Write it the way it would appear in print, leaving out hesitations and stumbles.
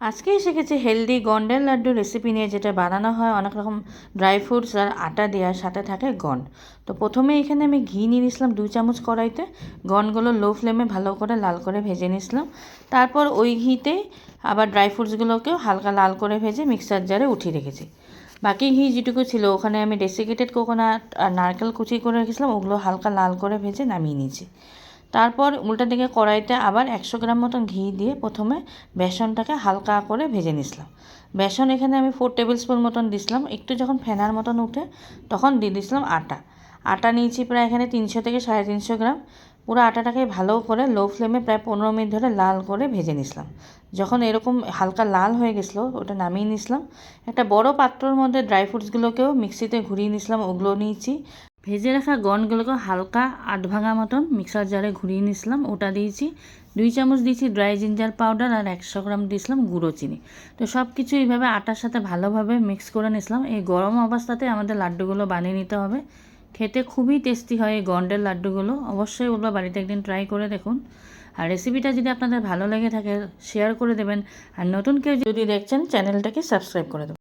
আজকেই শিখেছি healthy গন্ডের laddu recipe নিয়ে, যেটা বানানো হয় অনেক রকম ড্রাই ফ্রুটস আর আটা দেওয়ার সাথে থাকে গন্ড। তো প্রথমে এখানে আমি ঘি নিয়ে নিয়েছিলাম 2 চামচ কড়াইতে। গন্ডগুলো লো ফ্লেমে ভালো করে লাল করে ভেজে নিয়েছিলাম। তারপর ওই ঘিতেই আবার ড্রাই ফ্রুটসগুলোকেও হালকা লাল করে ভেজে মিক্সার জারে উঠিয়ে রেখেছি। বাকি ঘি যেটুকু ছিল ওখানে আমি ডেসিকেটেড কোকোনাট আর নারকেল কুচি করে রেখেছিলাম, ওগুলো হালকা লাল করে ভেজে নামিয়ে নিয়েছি। তারপর উল্টা দিকে কড়াইতে আবার 100 গ্রাম মতন ঘি দিয়ে প্রথমে বেসনটাকে হালকা করে ভেজে নিয়েছিলাম। বেসন এখানে আমি 4 টেবিল স্পুন মতন দিয়েছিলাম। একটু যখন ফেনার মতন উঠে তখন দিয়ে দিয়েছিলাম আটা নিয়েছি প্রায় এখানে 300 থেকে 350 গ্রাম। পুরো আটাটাকে ভালো করে লো ফ্লেমে প্রায় 15 মিনিট ধরে লাল করে ভেজে নিয়েছিলাম। যখন এরকম হালকা লাল হয়ে গেছিলো ওটা নামিয়ে নিয়েছিলাম। একটা বড় পাত্রর মধ্যে ড্রাই ফ্রুটসগুলোকেও মিক্সিতে ঘুরিয়ে নিয়েছিলাম, ওগুলো নিয়েছি। ভেজে রাখা গন্ডগুলোকে হালকা 8 ভাঙা মতন মিক্সার জারে ঘুরিয়ে নিয়েছিলাম, ওটা দিয়েছি। 2 চামচ দিয়েছি ড্রাই জিঞ্জার পাউডার আর 100 গ্রাম দিয়েছিলাম গুঁড়ো চিনি। তো সব কিছু এইভাবে আটার সাথে ভালোভাবে মিক্স করে নিয়েছিলাম। এই গরম অবস্থাতে আমাদের লাড্ডুগুলো বানিয়ে নিতে হবে। খেতে খুবই টেস্টি হয় এই গন্ডের লাড্ডুগুলো। অবশ্যই ওগুলো বাড়িতে একদিন ট্রাই করে দেখুন। আর রেসিপিটা যদি আপনাদের ভালো লেগে থাকে শেয়ার করে দেবেন। আর নতুন কেউ যদি দেখছেন চ্যানেলটাকে সাবস্ক্রাইব করে দেবেন।